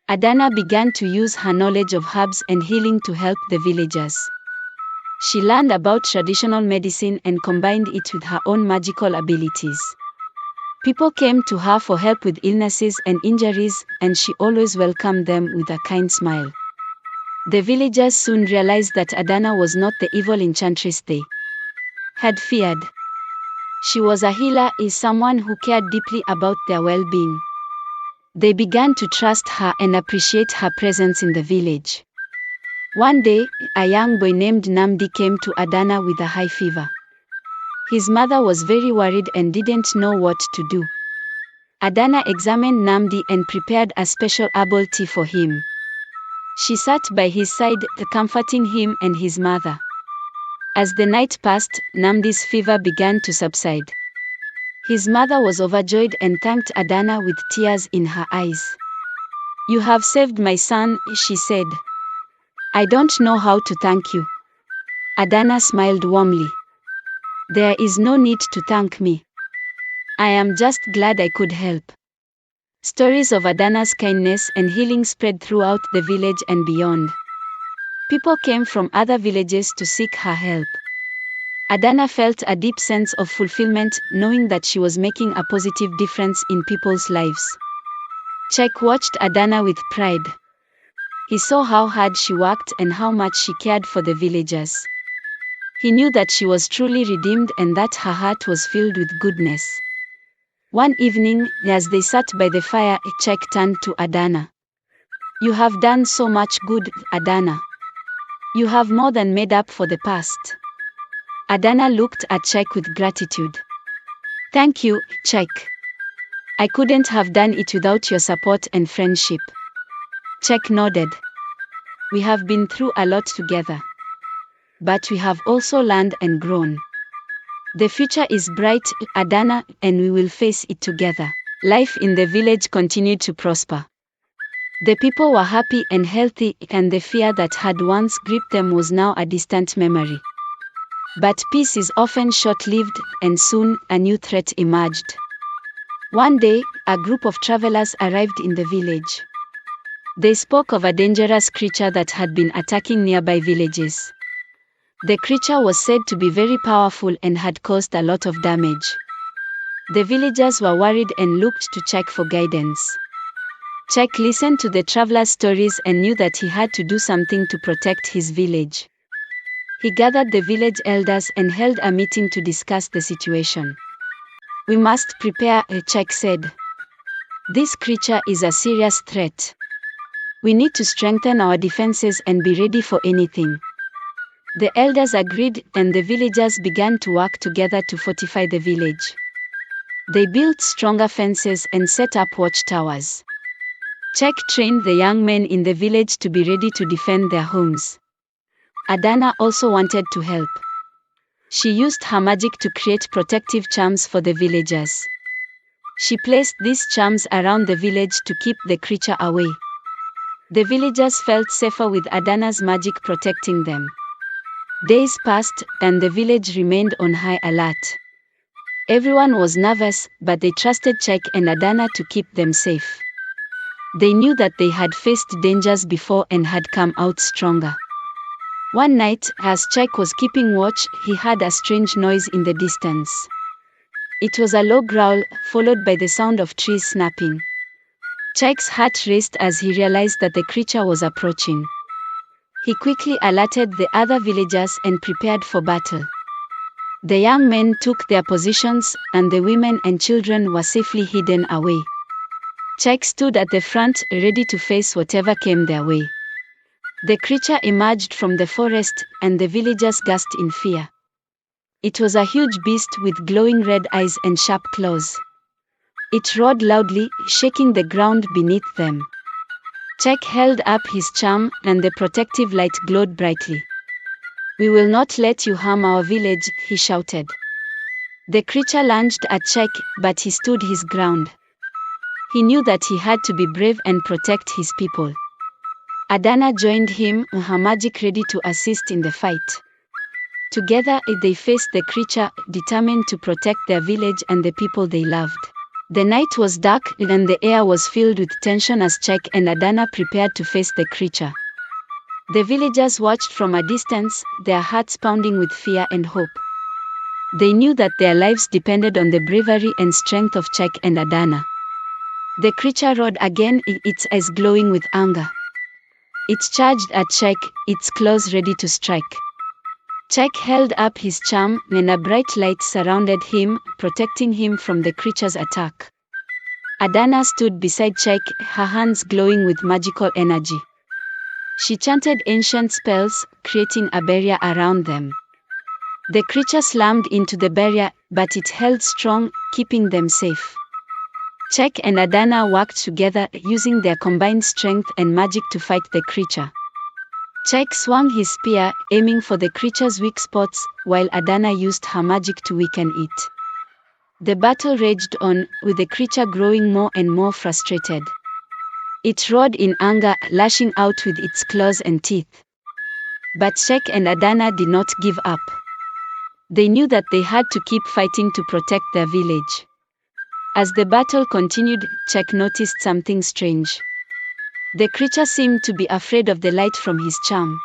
Adanna began to use her knowledge of herbs and healing to help the villagers. She learned about traditional medicine and combined it with her own magical abilities. People came to her for help with illnesses and injuries, and she always welcomed them with a kind smile. The villagers soon realized that Adanna was not the evil enchantress they had feared. She was a healer, someone who cared deeply about their well-being. They began to trust her and appreciate her presence in the village. One day, a young boy named Namdi came to Adanna with a high fever. His mother was very worried and didn't know what to do. Adanna examined Namdi and prepared a special herbal tea for him. She sat by his side, comforting him and his mother. As the night passed, Namdi's fever began to subside. His mother was overjoyed and thanked Adanna with tears in her eyes. "You have saved my son," she said. "I don't know how to thank you." Adanna smiled warmly. "There is no need to thank me. I am just glad I could help." Stories of Adanna's kindness and healing spread throughout the village and beyond. People came from other villages to seek her help. Adanna felt a deep sense of fulfillment, knowing that she was making a positive difference in people's lives. Chek watched Adanna with pride. He saw how hard she worked and how much she cared for the villagers. He knew that she was truly redeemed and that her heart was filled with goodness. One evening, as they sat by the fire, Chek turned to Adanna. "You have done so much good, Adanna. You have more than made up for the past." Adanna looked at Chek with gratitude. "Thank you, Chek. I couldn't have done it without your support and friendship." Chek nodded. "We have been through a lot together. But we have also learned and grown. The future is bright, Adanna, and we will face it together." Life in the village continued to prosper. The people were happy and healthy, and the fear that had once gripped them was now a distant memory. But peace is often short-lived, and soon, a new threat emerged. One day, a group of travelers arrived in the village. They spoke of a dangerous creature that had been attacking nearby villages. The creature was said to be very powerful and had caused a lot of damage. The villagers were worried and looked to Chek for guidance. Chek listened to the travelers' stories and knew that he had to do something to protect his village. He gathered the village elders and held a meeting to discuss the situation. "We must prepare," Chek said. "This creature is a serious threat. We need to strengthen our defenses and be ready for anything." The elders agreed, and the villagers began to work together to fortify the village. They built stronger fences and set up watchtowers. Chek trained the young men in the village to be ready to defend their homes. Adanna also wanted to help. She used her magic to create protective charms for the villagers. She placed these charms around the village to keep the creature away. The villagers felt safer with Adanna's magic protecting them. Days passed, and the village remained on high alert. Everyone was nervous, but they trusted Chek and Adanna to keep them safe. They knew that they had faced dangers before and had come out stronger. One night, as Chek was keeping watch, he heard a strange noise in the distance. It was a low growl, followed by the sound of trees snapping. Chek's heart raced as he realized that the creature was approaching. He quickly alerted the other villagers and prepared for battle. The young men took their positions, and the women and children were safely hidden away. Chek stood at the front, ready to face whatever came their way. The creature emerged from the forest, and the villagers gasped in fear. It was a huge beast with glowing red eyes and sharp claws. It roared loudly, shaking the ground beneath them. Chek held up his charm, and the protective light glowed brightly. "We will not let you harm our village," he shouted. The creature lunged at Chek, but he stood his ground. He knew that he had to be brave and protect his people. Adanna joined him, her magic ready to assist in the fight. Together, they faced the creature, determined to protect their village and the people they loved. The night was dark and the air was filled with tension as Czech and Adanna prepared to face the creature. The villagers watched from a distance, their hearts pounding with fear and hope. They knew that their lives depended on the bravery and strength of Czech and Adanna. The creature roared again, its eyes glowing with anger. It charged at Czech, its claws ready to strike. Czech held up his charm, and a bright light surrounded him, protecting him from the creature's attack. Adanna stood beside Czech, her hands glowing with magical energy. She chanted ancient spells, creating a barrier around them. The creature slammed into the barrier, but it held strong, keeping them safe. Czech and Adanna worked together, using their combined strength and magic to fight the creature. Czech swung his spear, aiming for the creature's weak spots, while Adanna used her magic to weaken it. The battle raged on, with the creature growing more and more frustrated. It roared in anger, lashing out with its claws and teeth. But Czech and Adanna did not give up. They knew that they had to keep fighting to protect their village. As the battle continued, Czech noticed something strange. The creature seemed to be afraid of the light from his charm.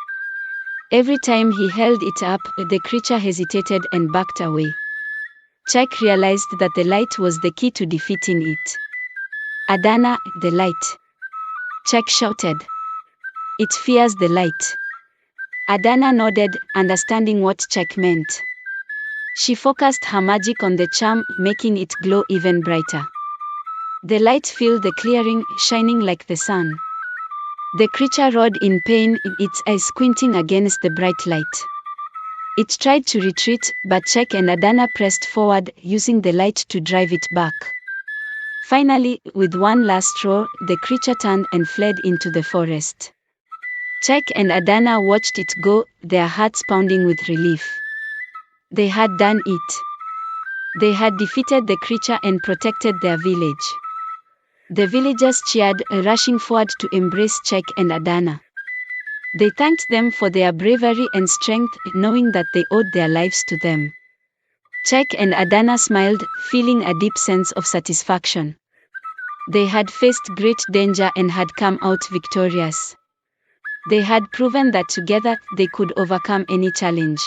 Every time he held it up, the creature hesitated and backed away. Czech realized that the light was the key to defeating it. "Adanna, the light!" Czech shouted. "It fears the light." Adanna nodded, understanding what Czech meant. She focused her magic on the charm, making it glow even brighter. The light filled the clearing, shining like the sun. The creature roared in pain, its eyes squinting against the bright light. It tried to retreat, but Czech and Adanna pressed forward, using the light to drive it back. Finally, with one last roar, the creature turned and fled into the forest. Czech and Adanna watched it go, their hearts pounding with relief. They had done it. They had defeated the creature and protected their village. The villagers cheered, rushing forward to embrace Czech and Adanna. They thanked them for their bravery and strength, knowing that they owed their lives to them. Czech and Adanna smiled, feeling a deep sense of satisfaction. They had faced great danger and had come out victorious. They had proven that together, they could overcome any challenge.